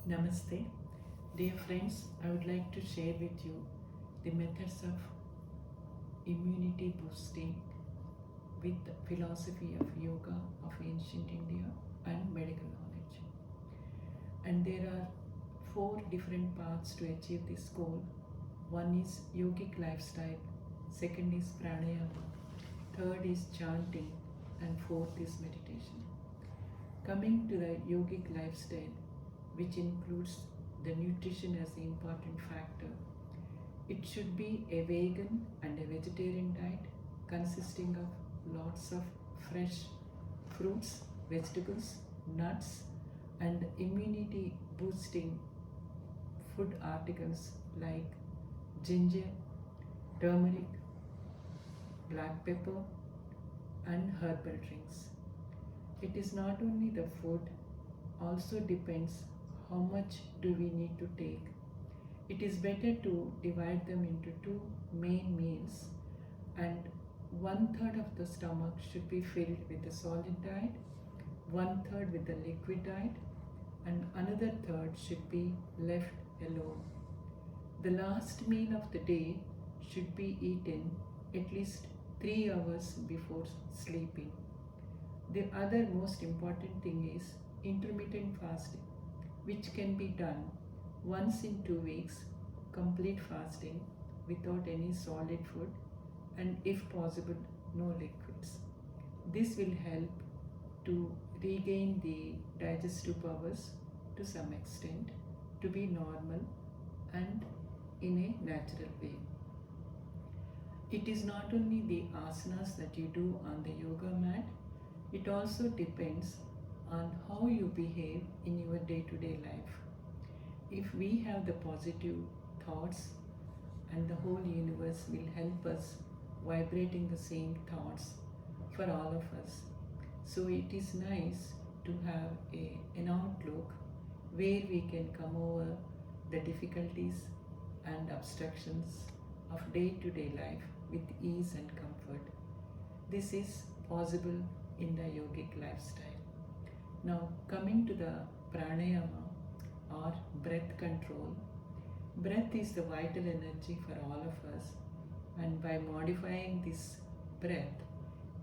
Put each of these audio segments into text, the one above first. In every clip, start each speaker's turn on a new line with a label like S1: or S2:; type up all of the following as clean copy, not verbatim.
S1: Namaste. Dear friends, I would like to share with you the methods of immunity boosting with the philosophy of yoga of ancient India and medical knowledge. And there are four different paths to achieve this goal. One is yogic lifestyle, second is pranayama, third is chanting, and fourth is meditation. Coming to the yogic lifestyle, which includes the nutrition as the important factor, it should be a vegan and a vegetarian diet consisting of lots of fresh fruits, vegetables, nuts, and immunity boosting food articles like ginger, turmeric, black pepper, and herbal drinks. It is not only the food, also depends how much do we need to take. It is better to divide them into two main meals, and one third of the stomach should be filled with the solid diet, one third with the liquid diet, and another third should be left alone. The last meal of the day should be eaten at least 3 hours before sleeping. The other most important thing is intermittent fasting, which can be done once in 2 weeks, complete fasting without any solid food, and if possible, no liquids. This will help to regain the digestive powers to some extent, to be normal and in a natural way. It is not only the asanas that you do on the yoga mat, it also depends on how you behave in your day-to-day life. If we have the positive thoughts, and the whole universe will help us vibrating the same thoughts for all of us. So it is nice to have an outlook where we can come over the difficulties and obstructions of day-to-day life with ease and comfort. This is possible in the yogic lifestyle. Now, coming to the pranayama or breath control, breath is the vital energy for all of us, and by modifying this breath,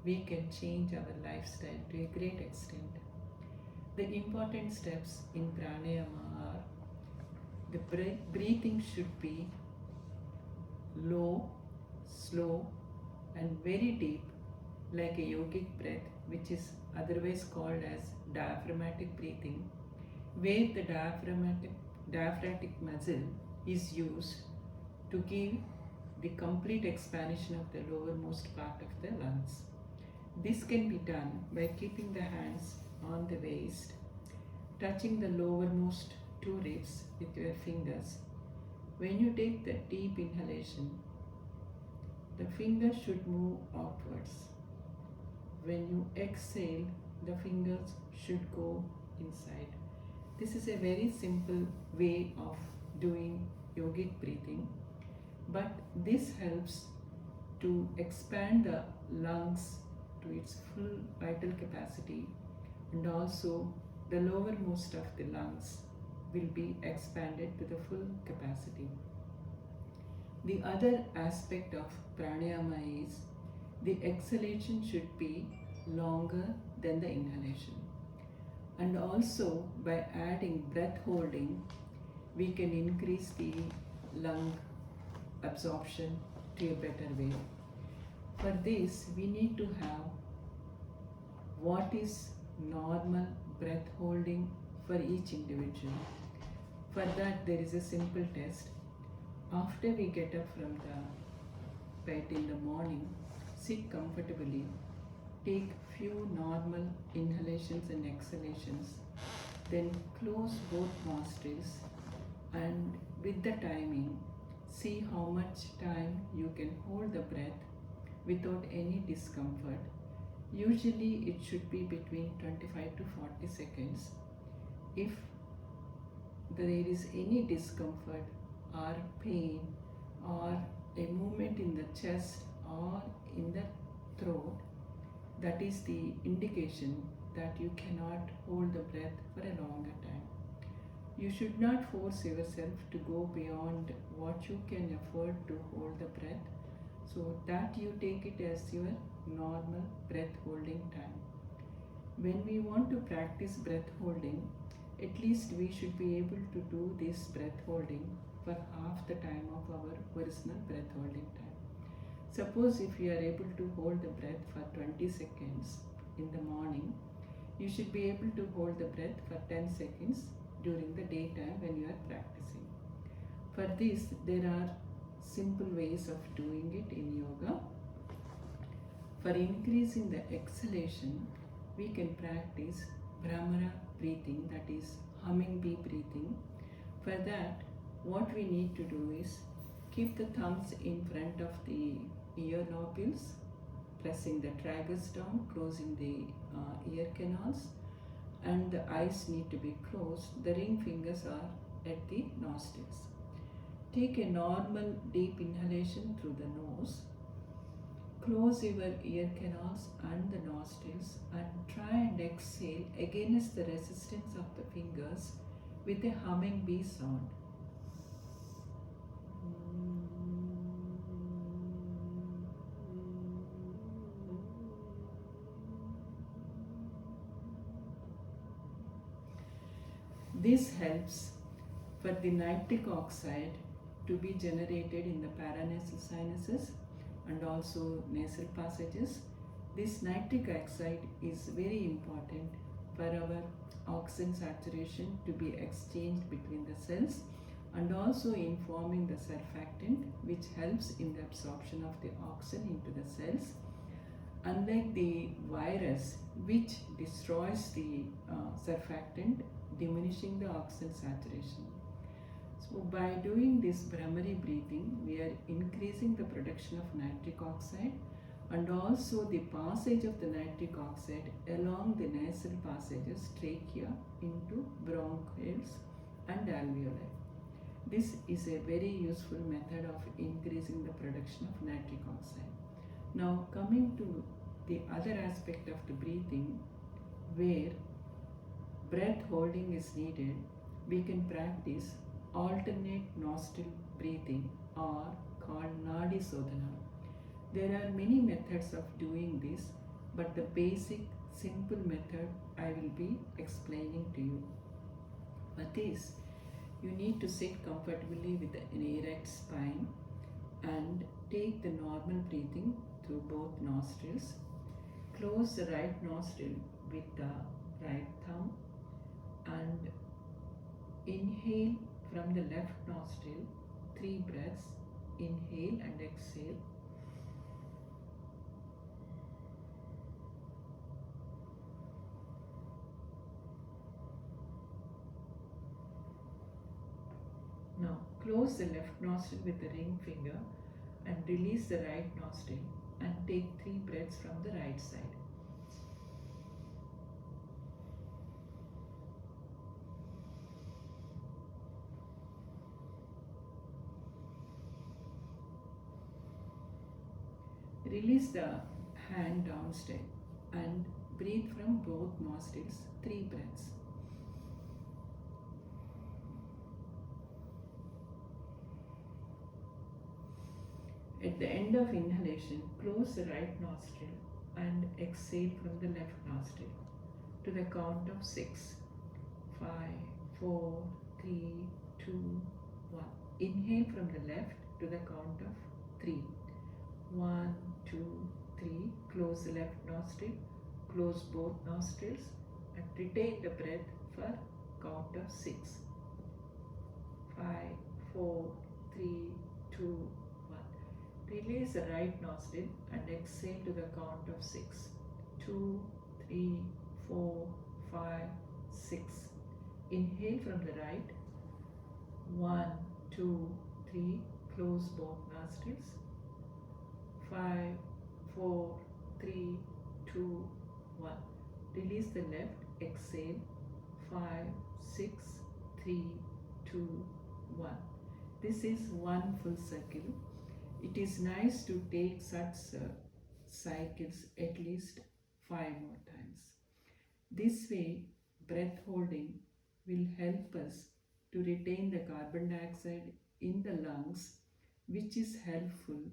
S1: we can change our lifestyle to a great extent. The important steps in pranayama are the breathing should be low, slow, and very deep, like a yogic breath, which is otherwise called as diaphragmatic breathing, where the diaphragmatic muscle is used to give the complete expansion of the lowermost part of the lungs. This can be done by keeping the hands on the waist, touching the lowermost two ribs with your fingers. When you take the deep inhalation, the fingers should move outwards. When you exhale, the fingers should go inside. This is a very simple way of doing yogic breathing, but this helps to expand the lungs to its full vital capacity, and also the lowermost of the lungs will be expanded to the full capacity. The other aspect of pranayama is the exhalation should be longer than the inhalation. And also by adding breath holding, we can increase the lung absorption to a better way. For this, we need to have what is normal breath holding for each individual. For that, there is a simple test. After we get up from the bed in the morning, sit comfortably, take few normal inhalations and exhalations, then close both nostrils, and with the timing, see how much time you can hold the breath without any discomfort. Usually it should be between 25 to 40 seconds. If there is any discomfort or pain or a movement in the chest or in the throat, that is the indication that you cannot hold the breath for a longer time. You should not force yourself to go beyond what you can afford to hold the breath, so that you take it as your normal breath holding time. When we want to practice breath holding, at least we should be able to do this breath holding for half the time of our original breath holding time. Suppose if you are able to hold the breath for 20 seconds in the morning, you should be able to hold the breath for 10 seconds during the daytime when you are practicing. For this, there are simple ways of doing it in yoga. For increasing the exhalation, we can practice Brahmara breathing, that is humming bee breathing. For that, what we need to do is keep the thumbs in front of the ear lobules, pressing the tragus down, closing the ear canals, and the eyes need to be closed. The ring fingers are at the nostrils. Take a normal deep inhalation through the nose. Close your ear canals and the nostrils and try and exhale against the resistance of the fingers with a humming bee sound. This helps for the nitric oxide to be generated in the paranasal sinuses and also nasal passages. This nitric oxide is very important for our oxygen saturation to be exchanged between the cells and also in forming the surfactant, which helps in the absorption of the oxygen into the cells. Unlike the virus, which destroys the surfactant, diminishing the oxygen saturation. So by doing this Brahmari breathing, we are increasing the production of nitric oxide and also the passage of the nitric oxide along the nasal passages, trachea, into bronchioles and alveoli. This is a very useful method of increasing the production of nitric oxide. Now coming to the other aspect of the breathing, where breath holding is needed, we can practice alternate nostril breathing, or called Nadi Sodhana. There are many methods of doing this, but the basic simple method I will be explaining to you. For this, you need to sit comfortably with an erect spine and take the normal breathing through both nostrils. Close the right nostril with the right thumb and inhale from the left nostril 3 breaths. Inhale and exhale. Now close the left nostril with the ring finger and release the right nostril and take 3 breaths from the right side. Release the hand downstairs and breathe from both nostrils 3 breaths. At the end of inhalation, close the right nostril and exhale from the left nostril to the count of 6. 5, 4, 3, 2, 1. Inhale from the left to the count of 3. 1, 2, 3. Close the left nostril, close both nostrils and retain the breath for count of 6. 5, 4, 3, 2, 1. Release the right nostril and exhale to the count of 6. 2, 3, 4, 5, 6. Inhale from the right. 1, 2, 3. Close both nostrils. 5, 4, 3, 2, 1. Release the left. Exhale. 5, 6, 3, 2, 1. This is one full circle. It is nice to take such cycles at least 5 more times. This way, breath holding will help us to retain the carbon dioxide in the lungs, which is helpful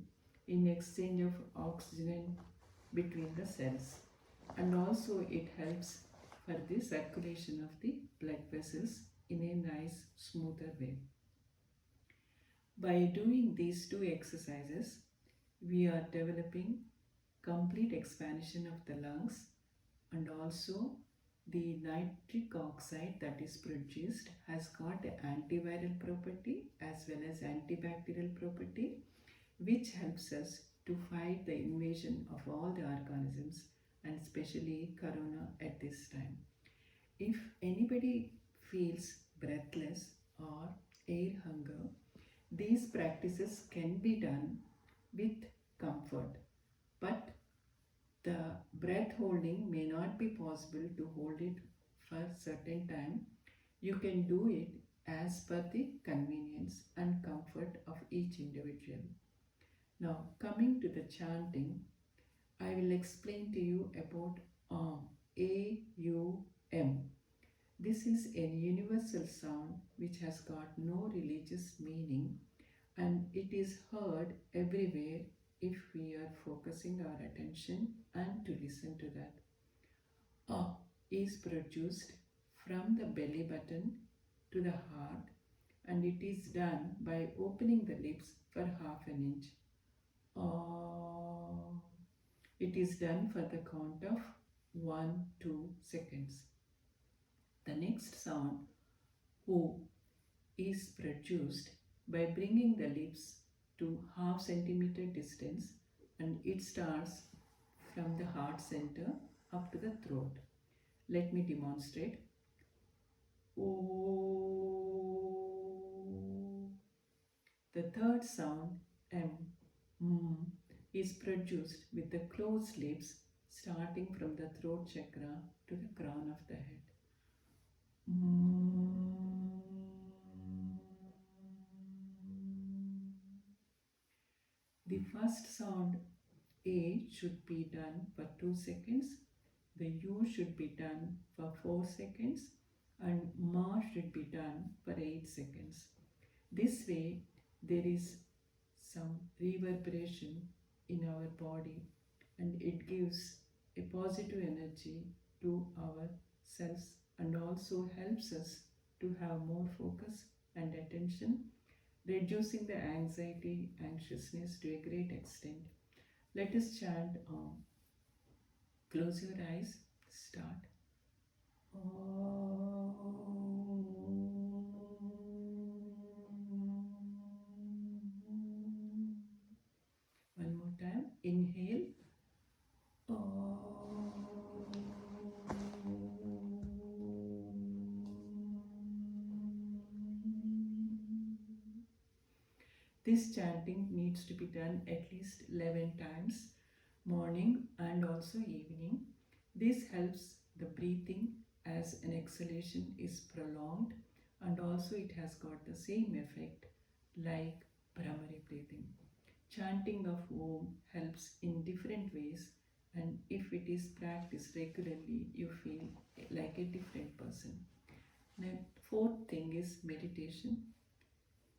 S1: in exchange of oxygen between the cells. And also it helps for the circulation of the blood vessels in a nice smoother way. By doing these two exercises, we are developing complete expansion of the lungs, and also the nitric oxide that is produced has got an antiviral property as well as antibacterial property, which helps us to fight the invasion of all the organisms and especially corona at this time. If anybody feels breathless or air hunger, these practices can be done with comfort, but the breath holding may not be possible to hold it for certain time. You can do it as per the convenience and comfort of each individual. Now, coming to the chanting, I will explain to you about AUM. This is a universal sound which has got no religious meaning, and it is heard everywhere if we are focusing our attention and to listen to that. Is produced from the belly button to the heart, and it is done by opening the lips for half an inch. It is done for the count of 1-2 seconds. The next sound, O, is produced by bringing the lips to half centimeter distance, and it starts from the heart center up to the throat. Let me demonstrate. O. The third sound, M, is produced with the closed lips starting from the throat chakra to the crown of the head. The first sound, A, should be done for 2 seconds, the U should be done for 4 seconds, and Ma should be done for 8 seconds. This way, there is some reverberation in our body, and it gives a positive energy to our cells and also helps us to have more focus and attention, reducing the anxiety, anxiousness to a great extent. Let us chant Close your eyes. Start. One more time. Inhale. This chanting needs to be done at least 11 times, morning and also evening. This helps the breathing as an exhalation is prolonged, and also it has got the same effect like Brahmari breathing. Chanting of Om helps in different ways, and if it is practiced regularly, you feel like a different person. Now, fourth thing is meditation.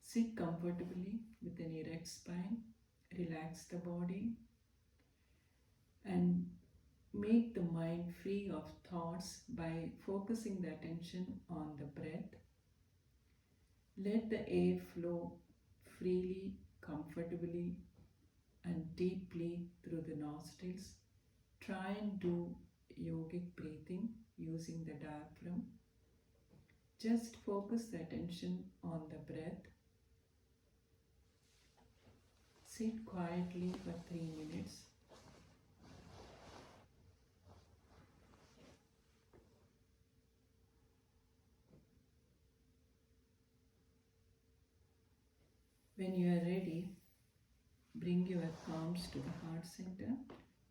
S1: Sit comfortably with an erect spine, relax the body, and make the mind free of thoughts by focusing the attention on the breath. Let the air flow freely, comfortably, and deeply through the nostrils. Try and do yogic breathing using the diaphragm. Just focus the attention on the breath. Sit quietly for 3 minutes. When you are ready, bring your palms to the heart center,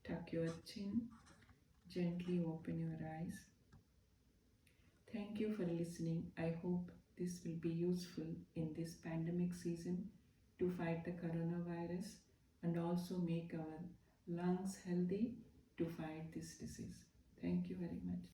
S1: tuck your chin, gently open your eyes. Thank you for listening. I hope this will be useful in this pandemic season to fight the coronavirus and also make our lungs healthy to fight this disease. Thank you very much.